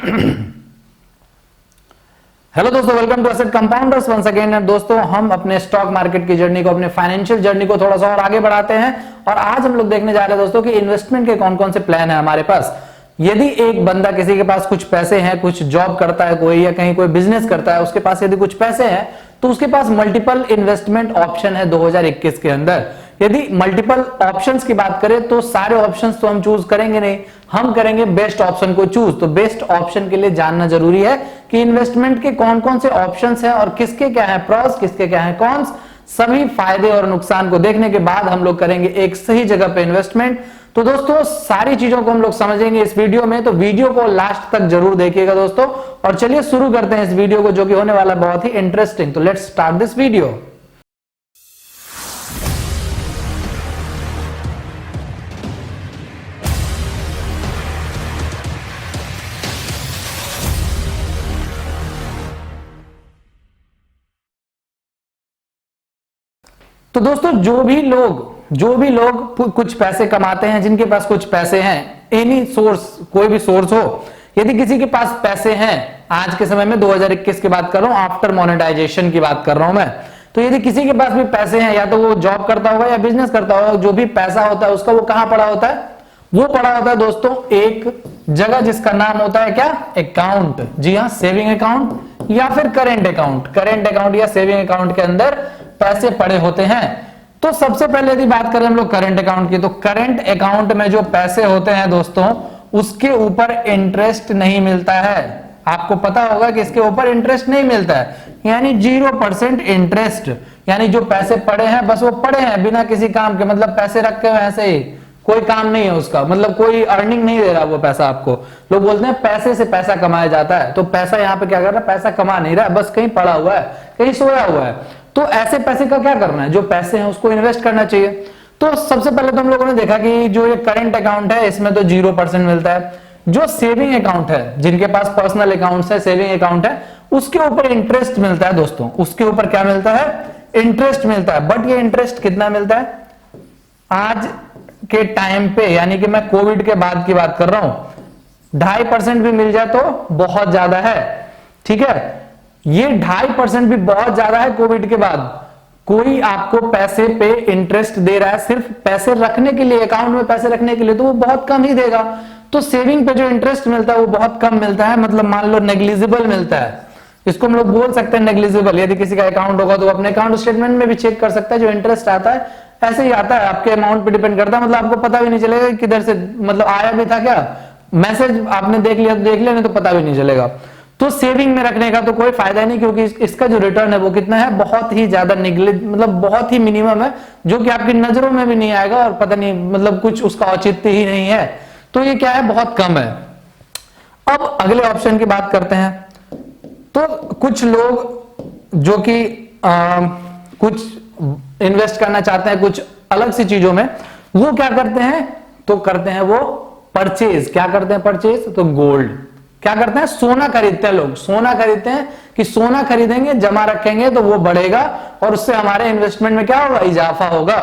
Hello दोस्तों, welcome to asset compounders once again. दोस्तों, हम अपने स्टॉक मार्केट की जर्नी को, अपने फाइनेंशियल जर्नी को थोड़ा सा और आगे बढ़ाते हैं और आज हम लोग देखने जा रहे हैं दोस्तों कि इन्वेस्टमेंट के कौन कौन से प्लान है हमारे पास। यदि एक बंदा, किसी के पास कुछ पैसे हैं, कुछ जॉब करता है कोई, या कहीं कोई बिजनेस करता है, उसके पास यदि कुछ पैसे हैं तो उसके पास मल्टीपल इन्वेस्टमेंट ऑप्शन है 2021 के अंदर। यदि मल्टीपल ऑप्शंस की बात करें तो सारे ऑप्शंस तो हम चूज करेंगे नहीं, हम करेंगे बेस्ट ऑप्शन को चूज। तो बेस्ट ऑप्शन के लिए जानना जरूरी है कि इन्वेस्टमेंट के कौन कौन से ऑप्शंस हैं और किसके क्या है प्रॉस, किसके क्या है कॉन्स। सभी फायदे और नुकसान को देखने के बाद हम लोग करेंगे एक सही जगह पे इन्वेस्टमेंट। तो दोस्तों, सारी चीजों को हम लोग समझेंगे इस वीडियो में, तो वीडियो को लास्ट तक जरूर देखिएगा दोस्तों। और चलिए शुरू करते हैं इस वीडियो को, जो कि होने वाला बहुत ही इंटरेस्टिंग। तो लेट्स स्टार्ट दिस वीडियो। तो दोस्तों, जो भी लोग कुछ पैसे कमाते हैं, जिनके पास कुछ पैसे हैं, एनी सोर्स, कोई भी सोर्स हो, यदि किसी के पास पैसे हैं, आज के समय में 2021 की बात कर रहा हूं, आफ्टर मोनेटाइजेशन की बात कर रहा हूं मैं, तो यदि किसी के पास भी पैसे हैं, या तो वो जॉब करता होगा या बिजनेस करता होगा, जो भी पैसा होता है उसका वो कहां पड़ा होता है? वो पड़ा होता है दोस्तों एक जगह जिसका नाम होता है क्या? अकाउंट। जी हाँ, सेविंग अकाउंट या फिर करेंट अकाउंट। करेंट अकाउंट या सेविंग अकाउंट के अंदर पैसे पड़े होते हैं। तो सबसे पहले यदि बात करें हम लोग करंट अकाउंट की, तो करंट अकाउंट में जो पैसे होते हैं दोस्तों, उसके ऊपर इंटरेस्ट नहीं मिलता है। आपको पता होगा कि इसके ऊपर इंटरेस्ट नहीं मिलता है, यानी 0% इंटरेस्ट। यानी जो पैसे पड़े हैं बस वो पड़े हैं बिना किसी काम के, मतलब पैसे रखे हुए ऐसे ही, कोई काम नहीं है उसका, मतलब कोई अर्निंग नहीं दे रहा वो पैसा आपको। लोग बोलते हैं पैसे से पैसा कमाया जाता है, तो पैसा यहाँ पे क्या कर रहा है? पैसा कमा नहीं रहा है, बस कहीं पड़ा हुआ है, कहीं सोया हुआ है। तो ऐसे पैसे का क्या करना है? जो पैसे हैं उसको इन्वेस्ट करना चाहिए। तो सबसे पहले तो हम लोगों ने देखा कि जो ये करंट अकाउंट है इसमें तो 0% मिलता है। जो सेविंग अकाउंट है, जिनके पास पर्सनल अकाउंट है, सेविंग अकाउंट है, उसके ऊपर इंटरेस्ट मिलता है दोस्तों। उसके ऊपर क्या मिलता है? इंटरेस्ट मिलता है। बट ये इंटरेस्ट कितना मिलता है? आज के टाइम पे, यानी कि मैं कोविड के बाद की बात कर रहा हूं, 2.5% भी मिल जाए तो बहुत ज्यादा है। ठीक है, ये 2.5% भी बहुत ज्यादा है। कोविड के बाद कोई आपको पैसे पे इंटरेस्ट दे रहा है सिर्फ पैसे रखने के लिए, अकाउंट में पैसे रखने के लिए, तो वो बहुत कम ही देगा। तो सेविंग पे जो इंटरेस्ट मिलता है वो बहुत कम मिलता है, मतलब मान लो नेग्लिजिबल मिलता है। इसको हम लोग बोल सकते हैं नेग्लिजिबल। यदि किसी का अकाउंट होगा तो अपने अकाउंट स्टेटमेंट में भी चेक कर सकता है, जो इंटरेस्ट आता है ऐसे ही आता है, आपके अमाउंट पे डिपेंड करता है। मतलब आपको पता भी नहीं चलेगा किधर से, मतलब आया भी था क्या, मैसेज आपने देख लिया तो देख लिया, नहीं तो पता भी नहीं चलेगा। तो सेविंग में रखने का तो कोई फायदा नहीं, क्योंकि इसका जो रिटर्न है वो कितना है? बहुत ही ज्यादा मतलब बहुत ही मिनिमम है, जो कि आपकी नजरों में भी नहीं आएगा और पता नहीं, मतलब कुछ उसका औचित्य ही नहीं है। तो ये क्या है? बहुत कम है। अब अगले ऑप्शन की बात करते हैं। तो कुछ लोग जो कि कुछ इन्वेस्ट करना चाहते हैं कुछ अलग सी चीजों में, वो क्या करते हैं? तो करते हैं वो परचेज। क्या करते हैं? परचेज। तो गोल्ड। क्या करते हैं? सोना खरीदते हैं लोग। सोना खरीदते हैं कि सोना खरीदेंगे, जमा रखेंगे तो वो बढ़ेगा और उससे हमारे इन्वेस्टमेंट में क्या होगा? इजाफा होगा।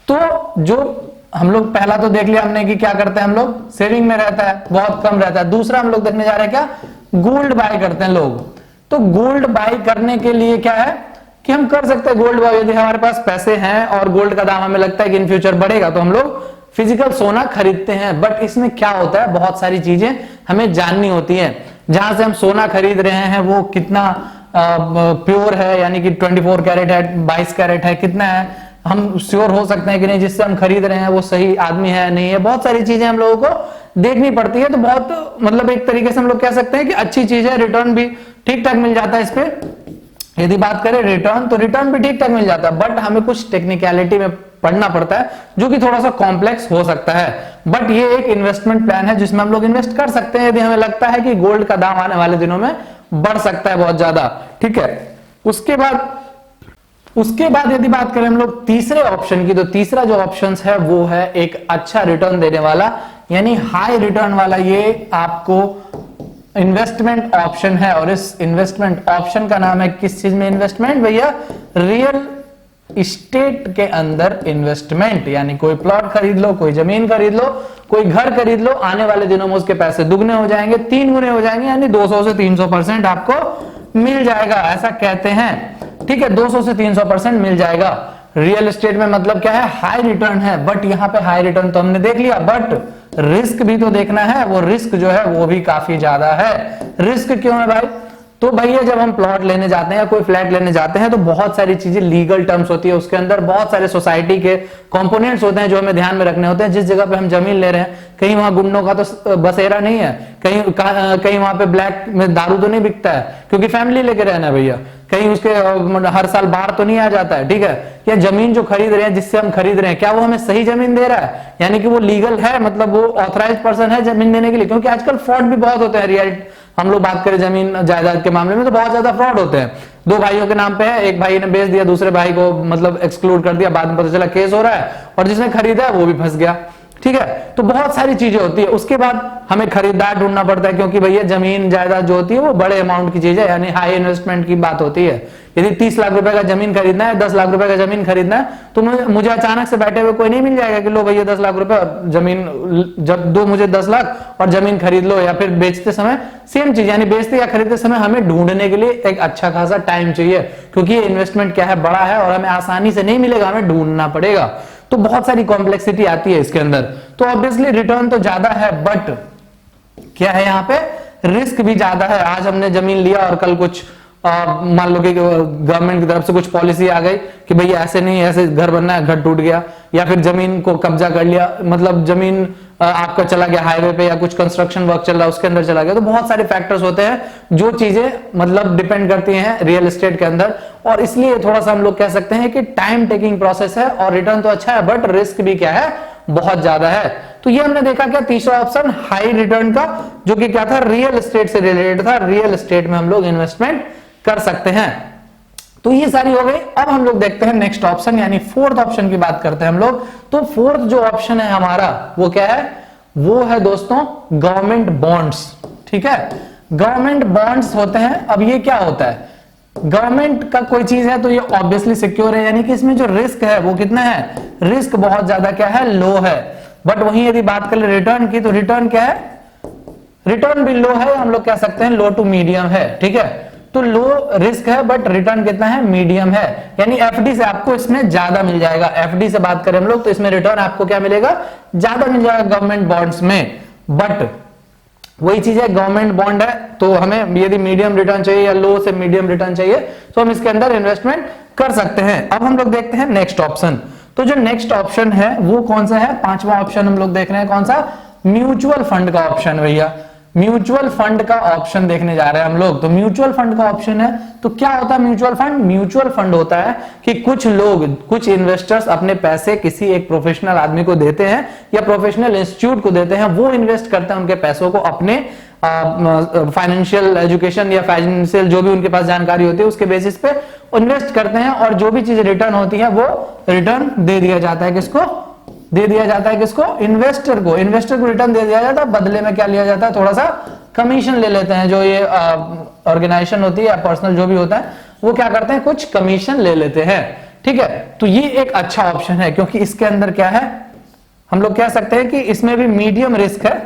तो जो हम लोग पहला तो देख लिया हमने कि क्या करते हैं हम लोग, सेविंग में रहता है, बहुत कम रहता है। दूसरा हम लोग देखने जा रहे हैं क्या? गोल्ड बाय करते हैं लोग। तो गोल्ड बाय करने के लिए क्या है कि हम कर सकते हैं गोल्ड बाय। यदि हमारे पास पैसे हैं और गोल्ड का दाम हमें लगता है कि इन फ्यूचर बढ़ेगा, तो हम लोग फिजिकल सोना खरीदते हैं। बट इसमें क्या होता है? बहुत सारी चीजें हमें जाननी होती हैं। जहां से हम सोना खरीद रहे हैं वो कितना प्योर है, यानी कि 24 कैरेट है, 22 कैरेट है, कितना है, हम श्योर हो सकते हैं कि नहीं जिससे हम खरीद रहे हैं वो सही आदमी है नहीं है। बहुत सारी चीजें हम लोगों को देखनी पड़ती है। तो बहुत, मतलब एक तरीके से हम लोग कह सकते हैं कि अच्छी चीज है। रिटर्न भी ठीक ठाक मिल जाता है इस पे। यदि बात करें रिटर्न, तो रिटर्न भी ठीक ठाक मिल जाता है, बट हमें कुछ टेक्निकलिटी में पढ़ना पड़ता है, जो कि थोड़ा सा कॉम्प्लेक्स हो सकता है। बट ये एक इन्वेस्टमेंट प्लान है जिसमें हम लोग इन्वेस्ट कर सकते हैं, यदि हमें लगता है कि गोल्ड का दाम आने वाले दिनों में बढ़ सकता है बहुत ज्यादा। ठीक है, उसके बाद यदि बात करें हम लोग तीसरे ऑप्शन की, तो तीसरा जो ऑप्शन है वो है एक अच्छा रिटर्न देने वाला, यानी हाई रिटर्न वाला। ये आपको इन्वेस्टमेंट ऑप्शन है, और इस इन्वेस्टमेंट ऑप्शन का नाम है किस चीज में इन्वेस्टमेंट? भैया रियल स्टेट के अंदर इन्वेस्टमेंट, यानी कोई प्लॉट खरीद लो, कोई जमीन खरीद लो, कोई घर खरीद लो, आने वाले दिनों में उसके पैसे दुगने हो जाएंगे, 3 गुने हो जाएंगे, यानी 200 से 300% आपको मिल जाएगा, ऐसा कहते हैं। ठीक है, 200 से 300% मिल जाएगा। रियल एस्टेट में मतलब क्या है, हाई रिटर्न है, बट यहाँ पे हाई रिटर्न तो हमने देख लिया, बट रिस्क भी तो देखना है, वो रिस्क जो है वो भी काफी ज्यादा है। रिस्क क्यों है भाई? तो भैया जब हम प्लॉट लेने जाते हैं या कोई फ्लैट लेने जाते हैं तो बहुत सारी चीजें लीगल टर्म्स होती है, उसके अंदर बहुत सारे सोसाइटी के कंपोनेंट्स होते हैं जो हमें ध्यान में रखने होते हैं। जिस जगह पे हम जमीन ले रहे हैं, कहीं वहां गुंडों का तो बसेरा नहीं है, कहीं वहां पे ब्लैक में दारू तो नहीं बिकता है, क्योंकि फैमिली लेके रहना है भैया, कहीं उसके हर साल बाहर तो नहीं आ जाता है। ठीक है, या जमीन जो खरीद रहे हैं, जिससे हम खरीद रहे हैं, क्या वो हमें सही जमीन दे रहा है, यानी कि वो लीगल है, मतलब वो ऑथराइज पर्सन है जमीन देने के लिए। क्योंकि आजकल फ्रॉड भी बहुत होते हैं, रियल हम लोग बात करें जमीन जायदाद के मामले में तो बहुत ज्यादा फ्रॉड होते हैं। 2 भाइयों के नाम पे है, एक भाई ने बेच दिया, दूसरे भाई को मतलब एक्सक्लूड कर दिया, बाद में पता चला केस हो रहा है और जिसने खरीदा है वो भी फंस गया। ठीक है, तो बहुत सारी चीजें होती है। उसके बाद हमें खरीदार ढूंढना पड़ता है, क्योंकि भैया जमीन जायदाद जो होती है वो बड़े अमाउंट की चीज है, यानी हाई इन्वेस्टमेंट की बात होती है। यदि 30 लाख रुपए का जमीन खरीदना है, 10 लाख रुपए का जमीन खरीदना है, तो मुझे अचानक से बैठे हुए कोई नहीं मिल जाएगा कि लो भैया 10 लाख रुपए जमीन, जब दो मुझे 10 लाख और जमीन खरीद लो। या फिर बेचते समय सेम चीज, यानी बेचते या खरीदते समय हमें ढूंढने के लिए एक अच्छा खासा टाइम चाहिए, क्योंकि ये इन्वेस्टमेंट क्या है, बड़ा है और हमें आसानी से नहीं मिलेगा, हमें ढूंढना पड़ेगा। तो बहुत सारी कॉम्प्लेक्सिटी आती है इसके अंदर। तो ऑब्वियसली रिटर्न तो ज्यादा है, बट क्या है यहाँ पे, रिस्क भी ज्यादा है। आज हमने जमीन लिया और कल कुछ मान लो कि गवर्नमेंट की तरफ से कुछ पॉलिसी आ गई कि भैया ऐसे नहीं, ऐसे घर बनना है, घर टूट गया, या फिर जमीन को कब्जा कर लिया, मतलब जमीन आपका चला गया हाईवे पे, या कुछ कंस्ट्रक्शन वर्क चल रहा है उसके अंदर चला गया। तो बहुत सारे फैक्टर्स होते हैं जो चीजें मतलब डिपेंड करती हैं रियल एस्टेट के अंदर, और इसलिए थोड़ा सा हम लोग कह सकते हैं कि टाइम टेकिंग प्रोसेस है। और रिटर्न तो अच्छा है, बट रिस्क भी क्या है, बहुत ज्यादा है। तो ये हमने देखा क्या, तीसरा ऑप्शन हाई रिटर्न का, जो कि क्या था, रियल एस्टेट से रिलेटेड था। रियल एस्टेट में हम लोग इन्वेस्टमेंट कर सकते हैं। तो ये सारी हो गई। अब हम लोग देखते हैं नेक्स्ट ऑप्शन, यानी फोर्थ ऑप्शन की बात करते हैं हम लोग। तो फोर्थ जो ऑप्शन है हमारा वो क्या है, वो है दोस्तों गवर्नमेंट बॉन्ड्स। ठीक है, गवर्नमेंट बॉन्ड्स होते हैं। अब ये क्या होता है, गवर्नमेंट का कोई चीज है तो ये ऑब्वियसली सिक्योर है, यानी कि इसमें जो रिस्क है वो कितना है, रिस्क बहुत ज्यादा क्या है, लो है। बट वहीं यदि बात करें रिटर्न की, तो रिटर्न क्या है, रिटर्न भी लो है, हम लोग कह सकते हैं लो टू मीडियम है। ठीक है, तो लो रिस्क है बट रिटर्न कितना है, मीडियम है। यानी एफडी से आपको इसमें ज्यादा मिल जाएगा। एफडी से बात करें हम लोग तो इसमें रिटर्न आपको क्या मिलेगा, ज्यादा मिल जाएगा गवर्नमेंट बॉन्ड्स में। बट वही चीज है, गवर्नमेंट बॉन्ड है तो हमें यदि मीडियम रिटर्न चाहिए या लो से मीडियम रिटर्न चाहिए तो हम इसके अंदर इन्वेस्टमेंट कर सकते हैं। अब हम लोग देखते हैं नेक्स्ट ऑप्शन। तो जो नेक्स्ट ऑप्शन है वो कौन सा है, पांचवा ऑप्शन हम लोग देख रहे हैं, कौन सा, म्यूचुअल फंड का ऑप्शन। भैया म्यूचुअल फंड का ऑप्शन देखने जा रहे हैं हम लोग। तो म्यूचुअल फंड का ऑप्शन है, तो क्या होता है म्यूचुअल फंड, म्यूचुअल फंड होता है कि कुछ लोग, कुछ इन्वेस्टर्स अपने पैसे किसी एक प्रोफेशनल आदमी को देते हैं या प्रोफेशनल इंस्टीट्यूट को देते हैं, वो इन्वेस्ट करते हैं उनके पैसों को अपने फाइनेंशियल एजुकेशन या फाइनेंशियल जो भी उनके पास जानकारी होती है उसके बेसिस पे इन्वेस्ट करते हैं, और जो भी चीज रिटर्न होती है वो रिटर्न दे दिया जाता है किसको, दे दिया जाता है किसको, इन्वेस्टर को। इन्वेस्टर को रिटर्न दे दिया जाता है, बदले में क्या लिया जाता है, थोड़ा सा कमीशन ले लेते हैं। जो ये ऑर्गेनाइजेशन होती है या पर्सनल जो भी होता है वो क्या करते हैं, कुछ कमीशन ले लेते हैं। ठीक है, तो ये एक अच्छा ऑप्शन है, क्योंकि इसके अंदर क्या है, हम लोग कह सकते हैं कि इसमें भी मीडियम रिस्क है,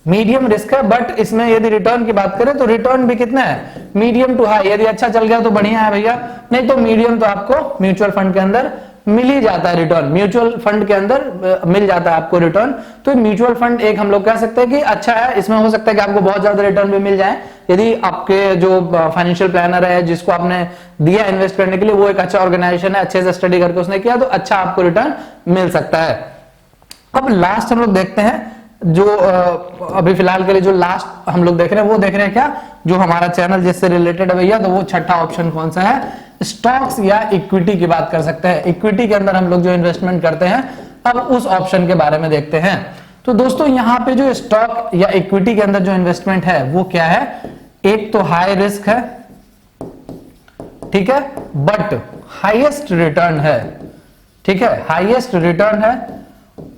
मीडियम रिस्क है, बट इसमें यदि रिटर्न की बात करें तो रिटर्न भी कितना है, मीडियम टू हाई। यदि अच्छा चल गया तो बढ़िया है भैया, नहीं तो मीडियम तो आपको म्यूचुअल फंड के अंदर मिल ही जाता है रिटर्न, म्यूचुअल फंड के अंदर मिल जाता है आपको रिटर्न। तो म्यूचुअल फंड एक हम लोग कह सकते हैं कि अच्छा है, इसमें हो सकता है कि आपको बहुत ज्यादा रिटर्न भी मिल जाए यदि आपके जो फाइनेंशियल प्लानर है जिसको आपने दिया इन्वेस्ट करने के लिए वो एक अच्छा ऑर्गेनाइजेशन है, अच्छे से स्टडी करके उसने किया, तो अच्छा आपको रिटर्न मिल सकता है। अब लास्ट हम लोग देखते हैं, जो अभी फिलहाल के लिए जो लास्ट हम लोग देख रहे हैं वो देख रहे हैं क्या, जो हमारा चैनल जिससे रिलेटेड है भैया, तो वो छठा ऑप्शन कौन सा है, स्टॉक्स या इक्विटी की बात कर सकते हैं। इक्विटी के अंदर हम लोग जो इन्वेस्टमेंट करते हैं, अब उस ऑप्शन के बारे में देखते हैं। तो दोस्तों यहाँ पे जो स्टॉक या इक्विटी के अंदर जो इन्वेस्टमेंट है वो क्या है, एक तो हाई रिस्क है, ठीक है, बट हाईएस्ट रिटर्न है। ठीक है, हाईएस्ट रिटर्न है,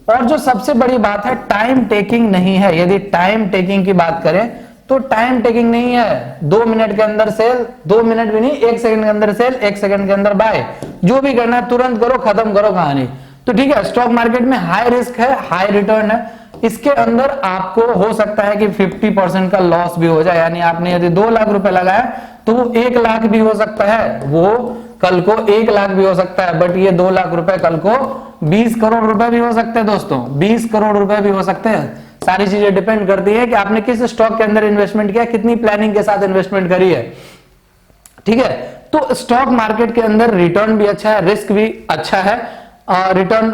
और जो सबसे बड़ी बात है टाइम टेकिंग नहीं है। यदि टाइम टेकिंग की बात करें तो टाइम टेकिंग नहीं है, 2 मिनट के अंदर सेल, 2 मिनट भी नहीं, 1 सेकंड के अंदर सेल, 1 सेकंड के अंदर बाय, जो भी करना है तुरंत करो, खत्म करो कहानी। तो ठीक है, स्टॉक मार्केट में हाई रिस्क है, हाई रिटर्न है, इसके अंदर आपको हो सकता है कि 50% का लॉस भी हो जाए, यानी आपने यदि 2 लाख रुपए लगाया तो वो 1 लाख भी हो सकता है, वो कल को 1 लाख भी हो सकता है, बट ये 2 लाख रुपए कल को 20 करोड़ रुपए भी हो सकते हैं दोस्तों, 20 करोड़ रुपए भी हो सकते हैं। सारी चीजें डिपेंड करती है कि आपने किस स्टॉक के अंदर इन्वेस्टमेंट किया, कितनी प्लानिंग के साथ इन्वेस्टमेंट करी है। ठीक है, तो स्टॉक मार्केट के अंदर रिटर्न भी अच्छा है, रिस्क भी अच्छा है, रिटर्न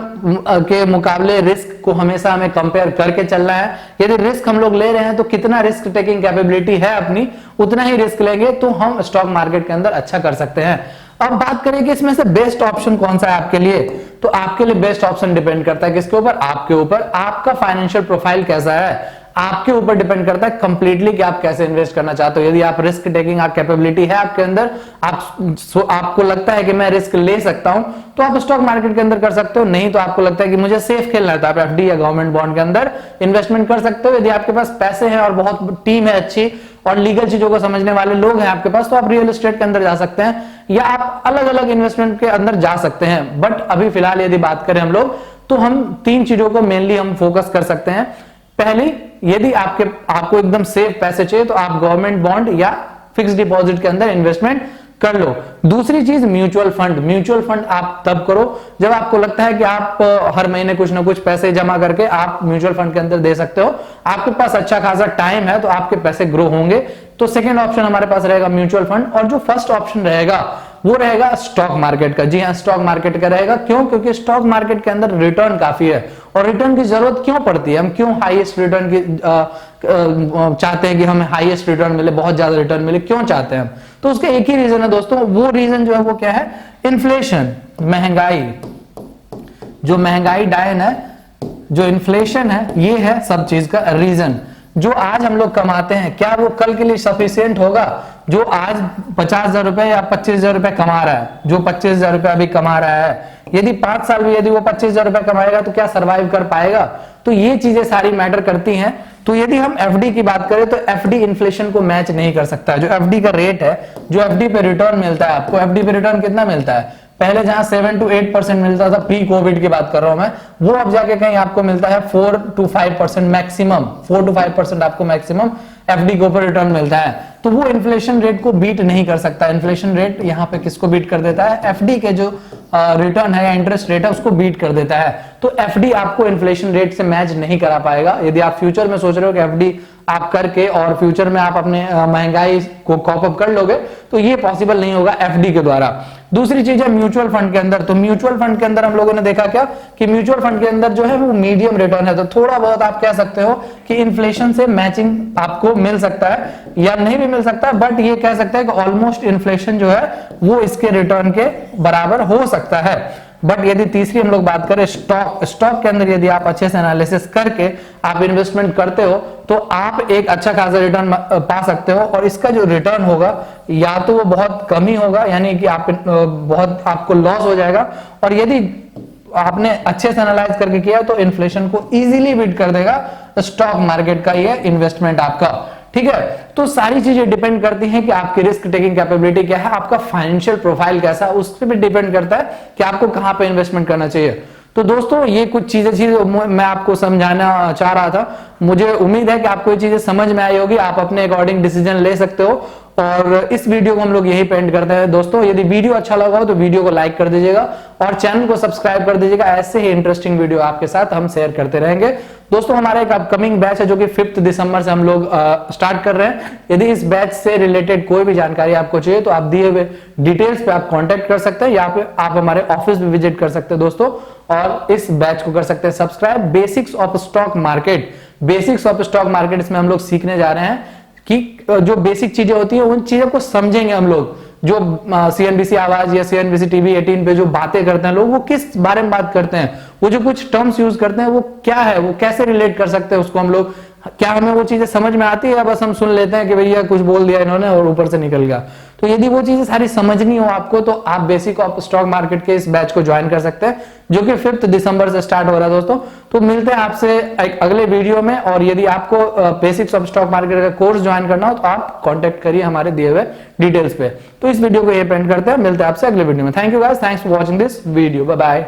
के मुकाबले रिस्क को हमेशा हमें कंपेयर करके चलना है। यदि रिस्क हम लोग ले रहे हैं तो कितना रिस्क टेकिंग कैपेबिलिटी है अपनी, उतना ही रिस्क लेंगे तो हम स्टॉक मार्केट के अंदर अच्छा कर सकते हैं। अब बात करें कि इसमें से बेस्ट ऑप्शन कौन सा है आपके लिए, तो आपके लिए बेस्ट ऑप्शन डिपेंड करता है किसके ऊपर, आपके ऊपर, आपका फाइनेंशियल प्रोफाइल कैसा है, आपके ऊपर डिपेंड करता है कंप्लीटली कि आप कैसे इन्वेस्ट करना चाहते हो। यदि आप रिस्क टेकिंग कैपेबिलिटी है आपके अंदर, आपको लगता है कि मैं रिस्क ले सकता हूं, तो आप स्टॉक मार्केट के अंदर कर सकते हो। नहीं तो आपको लगता है कि मुझे सेफ खेलना है तो आप एफडी या गवर्नमेंट बॉन्ड के अंदर इन्वेस्टमेंट कर सकते हो। यदि आपके पास पैसे हैं और बहुत टीम है अच्छी और लीगल चीजों को समझने वाले लोग हैं आपके पास, तो आप रियल एस्टेट के अंदर जा सकते हैं या आप अलग अलग इन्वेस्टमेंट के अंदर जा सकते हैं। बट अभी फिलहाल यदि बात करें हम लोग, तो हम 3 चीजों को मेनली हम फोकस कर सकते हैं। पहली, यदि आपको एकदम सेफ पैसे चाहिए तो आप गवर्नमेंट बॉन्ड या फिक्स डिपॉजिट के अंदर इन्वेस्टमेंट कर लो। दूसरी चीज म्यूचुअल फंड। म्यूचुअल फंड आप तब करो जब आपको लगता है कि आप हर महीने कुछ ना कुछ पैसे जमा करके आप म्यूचुअल फंड के अंदर दे सकते हो, आपके पास अच्छा खासा टाइम है तो आपके पैसे ग्रो होंगे। तो सेकेंड ऑप्शन हमारे पास रहेगा म्यूचुअल फंड, और जो फर्स्ट ऑप्शन रहेगा वो रहेगा स्टॉक मार्केट का। जी हाँ, स्टॉक मार्केट का रहेगा। क्यों? क्योंकि स्टॉक मार्केट के अंदर रिटर्न काफी है, और रिटर्न की जरूरत क्यों पड़ती है, हम क्यों हाईएस्ट रिटर्न की चाहते हैं कि हमें हाईएस्ट रिटर्न मिले, बहुत ज्यादा रिटर्न मिले, क्यों चाहते हैं हम? तो उसका एक ही रीजन है दोस्तों, वो रीजन जो है वो क्या है, इन्फ्लेशन, महंगाई। जो महंगाई डायन है, जो इन्फ्लेशन है, ये है सब चीज का रीजन। जो आज हम लोग कमाते हैं, क्या वो कल के लिए सफिशिएंट होगा? जो आज 50,000 रुपए या 25,000 रुपए कमा रहा है, जो 25,000 रुपए अभी कमा रहा है, यदि 5 साल में यदि वो 25,000 रुपए कमाएगा तो क्या सरवाइव कर पाएगा? तो ये चीजें सारी मैटर करती हैं। तो यदि हम एफडी की बात करें तो एफडी इन्फ्लेशन को मैच नहीं कर सकता। जो एफडी का रेट है, जो एफडी पे रिटर्न मिलता है आपको, एफडी पे रिटर्न कितना मिलता है? पहले जहां 7 to 8% मिलता था, प्री कोविड की बात कर रहा हूं मैं, वो अब जाके कहीं आपको मिलता है 4 to 5% मैक्सिमम, 4 to 5% आपको मैक्सिमम एफडी के ऊपर रिटर्न मिलता है। तो वो इन्फ्लेशन रेट को बीट नहीं कर सकता। इन्फ्लेशन रेट यहाँ पे किसको बीट कर देता है? एफडी के जो रिटर्न है या इंटरेस्ट रेट है उसको बीट कर देता है। तो एफडी आपको इन्फ्लेशन रेट से मैच नहीं करा पाएगा। यदि आप फ्यूचर में सोच रहे हो कि एफडी आप करके और फ्यूचर में आप अपने महंगाई को कॉप अप कर लोगे, तो ये पॉसिबल नहीं होगा एफडी के द्वारा। दूसरी चीज है म्यूचुअल फंड के अंदर। तो म्यूचुअल फंड के अंदर हम लोगों ने देखा क्या कि म्यूचुअल फंड के अंदर जो है वो मीडियम रिटर्न है। तो थोड़ा बहुत आप कह सकते हो कि इन्फ्लेशन से मैचिंग आपको मिल सकता है या नहीं भी मिल सकता, बट ये कह सकते हैं कि ऑलमोस्ट इन्फ्लेशन जो है वो इसके रिटर्न के बराबर हो सकता है। बट यदि तीसरी हम लोग बात करें स्टॉक के अंदर, यदि आप अच्छे से एनालिसिस करके आप इन्वेस्टमेंट करते हो तो आप एक अच्छा खासा रिटर्न पा सकते हो। और इसका जो रिटर्न होगा या तो वो बहुत कम ही होगा, यानी कि आप बहुत आपको लॉस हो जाएगा, और यदि आपने अच्छे से एनालाइज करके किया तो इन्फ्लेशन को इजीली बीट कर देगा स्टॉक मार्केट का ये इन्वेस्टमेंट आपका। ठीक है, तो सारी चीजें डिपेंड करती हैं कि आपकी रिस्क टेकिंग कैपेबिलिटी क्या है, आपका फाइनेंशियल प्रोफाइल कैसा है, उस पर भी डिपेंड करता है कि आपको कहां पे इन्वेस्टमेंट करना चाहिए। तो दोस्तों ये कुछ चीजें थी जो मैं आपको समझाना चाह रहा था। मुझे उम्मीद है कि आपको ये चीजें समझ में आई होगी, आप अपने अकॉर्डिंग डिसीजन ले सकते हो। और इस वीडियो को हम लोग यही पेंड करते हैं दोस्तों। यदि वीडियो अच्छा लगा हो तो वीडियो को लाइक कर दीजिएगा और चैनल को सब्सक्राइब कर दीजिएगा। ऐसे ही इंटरेस्टिंग वीडियो आपके साथ हम शेयर करते रहेंगे। दोस्तों हमारा एक अपकमिंग बैच है जो कि 5 दिसंबर से हम लोग स्टार्ट कर रहे हैं। यदि इस बैच से रिलेटेड कोई भी जानकारी आपको चाहिए तो आप दिए हुए डिटेल्स पे आप कांटेक्ट कर सकते हैं, या फिर आप हमारे ऑफिस भी विजिट कर सकते हैं दोस्तों, और इस बैच को कर सकते हैं subscribe. Basics of stock market, basics of stock market, इसमें हम लोग सीखने जा रहे हैं कि जो बेसिक चीजें होती है उन चीजों को समझेंगे हम लोग। जो सीएनबीसी आवाज या सीएनबीसी टीवी 18 पे जो बातें करते हैं लोग, वो किस बारे में बात करते हैं, वो जो कुछ टर्म्स यूज करते हैं वो क्या है, वो कैसे रिलेट कर सकते हैं उसको हम लोग, क्या हमें वो चीजें समझ में आती है या बस हम सुन लेते हैं कि भैया कुछ बोल दिया इन्होंने और ऊपर से निकल गया। तो यदि वो चीजें सारी समझनी हो आपको तो आप बेसिक ऑफ स्टॉक मार्केट के इस बैच को ज्वाइन कर सकते हैं, जो कि 5 दिसंबर से स्टार्ट हो रहा है दोस्तों। तो मिलते हैं आपसे एक अगले वीडियो में, और यदि आपको बेसिक्स ऑफ स्टॉक मार्केट का कोर्स ज्वाइन करना हो तो आप कांटेक्ट करिए हमारे दिए हुए डिटेल्स पे। तो इस वीडियो को ये पेंड करते हैं, मिलते हैं आपसे अगले वीडियो में। Thank you guys, thanks for watching this video, bye bye.